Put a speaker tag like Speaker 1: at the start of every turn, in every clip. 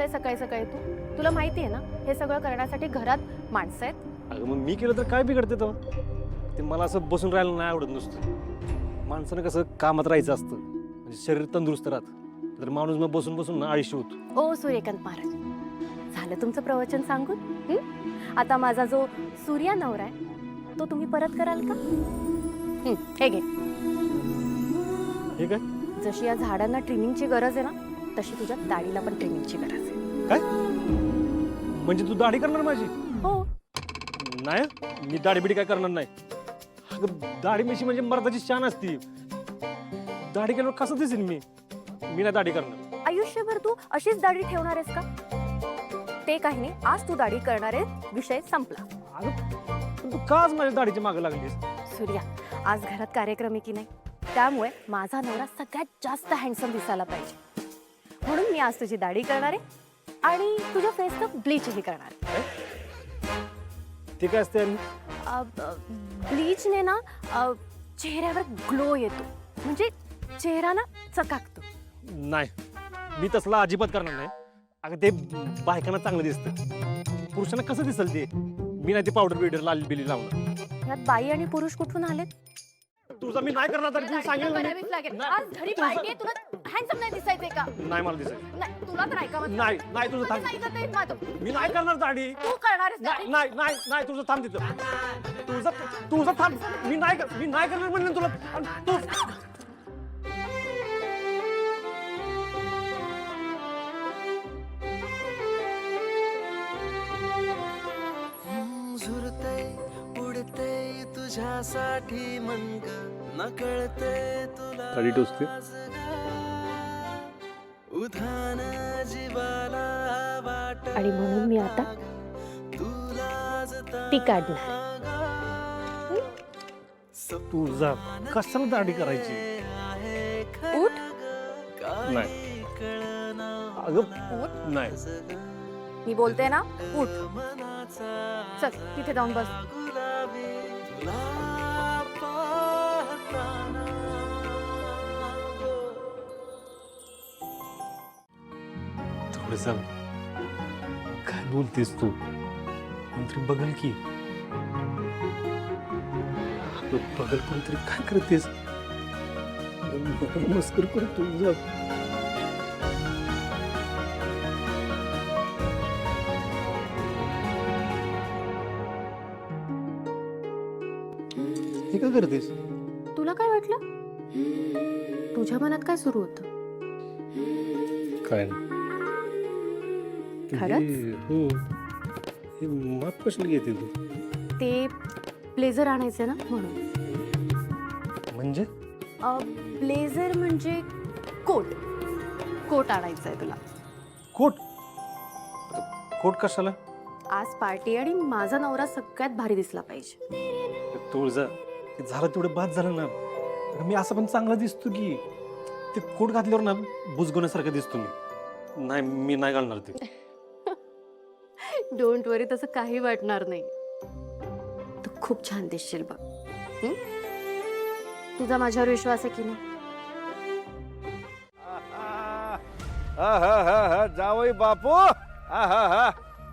Speaker 1: आलाय सकाळी सकाळी तू? तुला माहिती आहे ना हे सगळं करण्यासाठी घरात माणसं आहेत.
Speaker 2: अगं मग मी केलं तर काय बिघडते तेव्हा? ते मला असं बसून राहायला नाही आवडत नुसतं. माणसानं कसं कामात राहायचं असतं, म्हणजे शरीर तंदुरुस्त राहत. तर माणूस मग बसून बसून ना आळशी होतो.
Speaker 1: ओ सूर्यकांत महाराज, झालं तुमचं प्रवचन सांगून? आता माझा जो सूर्या नवरा आहे तो तुम्ही परत कराल का? हे घे.
Speaker 2: हे काय
Speaker 1: जशी या झाडांना ट्रिमिंगची गरज आहे ना तशी तुझ्या दाढीला पण ट्रिमिंगची गरज आहे.
Speaker 2: काय म्हणजे तू दाढी करणार माझी?
Speaker 1: हो.
Speaker 2: नाही, मी दाढी बिडी काय करणार नाही. अगं दाढी मिशी म्हणजे मर्दाची शान असती. दाढी केल्यावर कसं दिसेल मी? मी नाही दाढी करणार.
Speaker 1: आयुष्यभर तू अशीच दाढी ठेवणार आहेस का? ते काही नाही, आज तू दाढी करणार आहे, विषय संपला.
Speaker 2: अगं पण तू काच माझ्या दाढीच्या मागे लागलीस?
Speaker 1: सूर्या, आज घरात कार्यक्रम आहे की नाही, त्यामुळे माझा नवरा सगळ्यात जास्त हँडसम दिसायला पाहिजे, म्हणून मी आज तुझी दाढी करणार आहे आणि तुझ्या फेसचं ब्लीचही करणार आहे.
Speaker 2: ते काय असते?
Speaker 1: ब्लीचने ना चेहऱ्यावर ग्लो येतो, म्हणजे चेहरा ना चकाकतो.
Speaker 2: नाही, मी तसला अजिबात करणार नाही. अगं ते बायकांना चांगलं दिसतं, पुरुषांना कसं दिसल ते? मी नाही ते पावडर बिवडर लाल बिली लावणार.
Speaker 1: यात बाई आणि पुरुष कुठून आलेत?
Speaker 2: तुझा मी नाही करणार तर तू सांगेल ना मी.
Speaker 1: आज घरी पार्टी आहे, तुला हँडसम नाही दिसायचंय का?
Speaker 2: नाही मला दिसायचं.
Speaker 1: नाही, तुला तर ऐकावं
Speaker 2: नाही नाही तुझं थांब. मी नाही करणार दाढी.
Speaker 1: तू करणार
Speaker 2: नाही नाही नाही नाही तुझं थांब तिथं. तुझं थांब. मी नाही करणार म्हणलं ना तुला. आणि तू
Speaker 3: उडते तुझ्यासाठी मनग नकळते तुला
Speaker 2: दाढी टोचते.
Speaker 3: उधान जीवाला वाट
Speaker 1: आणि म्हणून मी आता ती काढणार.
Speaker 2: तुझा कशाला दाढी करायची?
Speaker 1: उठ.
Speaker 2: नाही अगं नाही.
Speaker 1: मी बोलते ना, उठ. चल तिथे जाऊन बस.
Speaker 2: थोडस काय बोलतेस तू? कोणतरी बघल की. बघल कोणतरी काय करतेस? मस्कर करतो जा. हे काय करतेस?
Speaker 1: तुला काय वाटलं? तुझ्या मनात काय सुरू होतं?
Speaker 2: काय
Speaker 1: खरंच?
Speaker 2: हो. हे माप कशाला घेते तू?
Speaker 1: ते ब्लेझर आणायचे ना म्हणून.
Speaker 2: म्हणजे
Speaker 1: ब्लेझर म्हणजे कोट. कोट आणायचंय तुला.
Speaker 2: कोट? कोट कशाला?
Speaker 1: आज पार्टी आणि माझा नवरा सगळ्यात भारी दिसला पाहिजे.
Speaker 2: तुळजा झालं तेवढं बाद झालं ना. मी असं पण चांगला दिसतो की. ते कोट घातल्यावर ना बुजगवण्यासारखं दिसतो मी. नाही मी नाही घालणार ते.
Speaker 1: डोंट वरी, तसं काही वाटणार नाही. तू खूप छान दिसशील बघ. तुझा माझ्यावर विश्वास आहे की नाही?
Speaker 4: जावई बापू.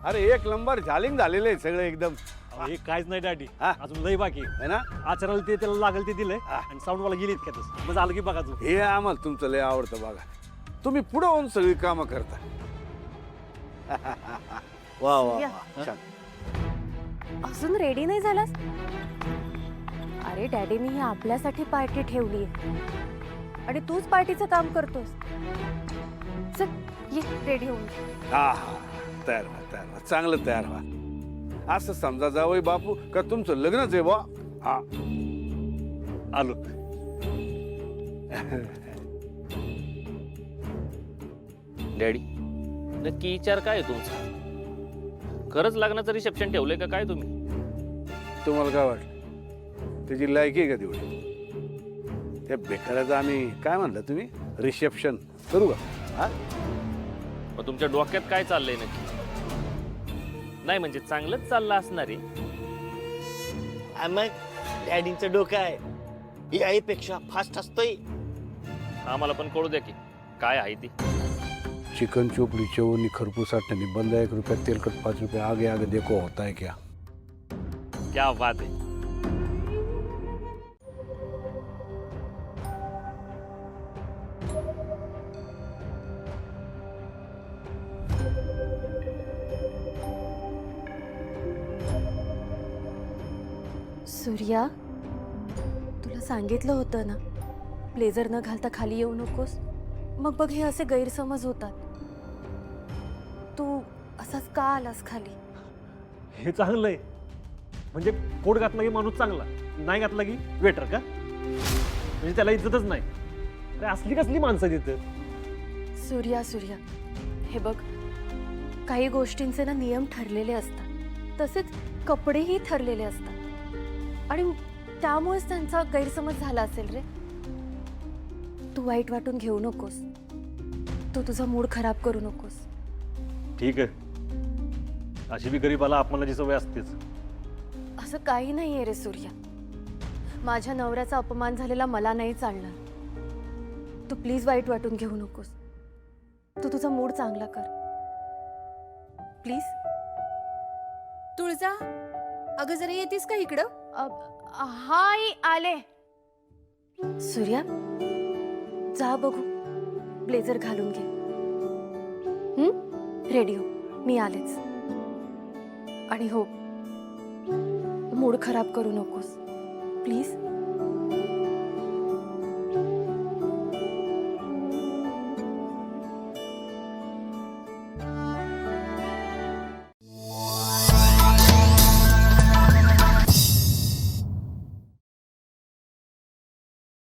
Speaker 4: अरे एक नंबर झालिंग झालेलं आहे सगळं एकदम.
Speaker 2: हे काहीच नाही डॅडी,
Speaker 4: हा?
Speaker 2: अजून लई बाकी
Speaker 4: है ना?
Speaker 2: आचाराला ते त्याला लागेल ते दिलंय
Speaker 4: हा.
Speaker 2: आणि साऊंड वाला गेली इतक्यातच. मग झालं की बघा तू.
Speaker 4: हे आम्हाला तुमचं लय आवडतं बघा. तुम्ही पुढे होऊन सगळी कामं करता. वा वा
Speaker 1: या.
Speaker 4: वा. छान.
Speaker 1: अजून रेडी नाही झालास? अरे डॅडीनी ही आपल्यासाठी पार्टी ठेवली आणि तूच पार्टीचं काम करतोस. चल ये रेडी होऊन.
Speaker 4: हा तयार व्हा तयार व्हा, चांगलं तयार व्हा. असं समजा जावई बापू का तुमचं लग्नच आहे बा. हा
Speaker 2: आलो.
Speaker 5: डॅडी नक्की विचार काय आहे तुमचा? खरंच लग्नाचं रिसेप्शन ठेवलंय का काय तुम्ही?
Speaker 4: तुम्हाला काय वाटलं? त्याची लायकी आहे का तेवढी? त्या बेकाराचं आम्ही काय म्हणलं तुम्ही रिसेप्शन करू का? हा
Speaker 5: मग तुमच्या डोक्यात काय चाललंय नक्की? नाही म्हणजे चांगलंच चाललं असणार आहे.
Speaker 6: मग डॅडींचं डोकं आहे ही आईपेक्षा फास्ट असतोय.
Speaker 5: आम्हाला पण कळू द्या की काय आहे ती.
Speaker 4: चिकन चोपड़ी चौनी खरपूस आटनी बंदा 1 रुपया तेलकट 5 रुपया आगे आगे देखो होता है क्या।
Speaker 5: क्या बात आहे.
Speaker 1: सूर्या, तुला सांगितलं होतं ना, ब्लेझर न घालता खाली येऊ नकोस. मग बघ हे असे गैरसमज होतात. तू असाच का आलास खाली?
Speaker 2: हे चांगलं आहे. म्हणजे कोट घातला की माणूस चांगला, नाही घातला की वेटर का? म्हणजे त्याला इज्जतच नाही. अरे असली कसली माणसं तिथं?
Speaker 1: सूर्या सूर्या, हे बघ, काही गोष्टींचे ना नियम ठरलेले असतात, तसेच कपडेही ठरलेले असतात. आणि त्यामुळेच त्यांचा गैरसमज झाला असेल रे. तू वाईट वाटून घेऊ नकोस. तू तुझा मूड खराब करू नकोस.
Speaker 2: ठीक आहे, अशी बी गरीबाला अपमानाची सवय असतेच.
Speaker 1: असं काही नाहीये रे सूर्या. माझ्या नवऱ्याचा अपमान झालेला मला नाही चालणार. तू प्लीज वाईट वाटून घेऊ नकोस. तू तुझा मूड चांगला कर प्लीज.
Speaker 7: तुळजा, अगं जरा येतीस का इकडं?
Speaker 1: हाय, आले. सूर्या, जा बघू, ब्लेझर घालून घे. रेडिओ, मी आलेच. आणि हो, मूड खराब करू नकोस प्लीज.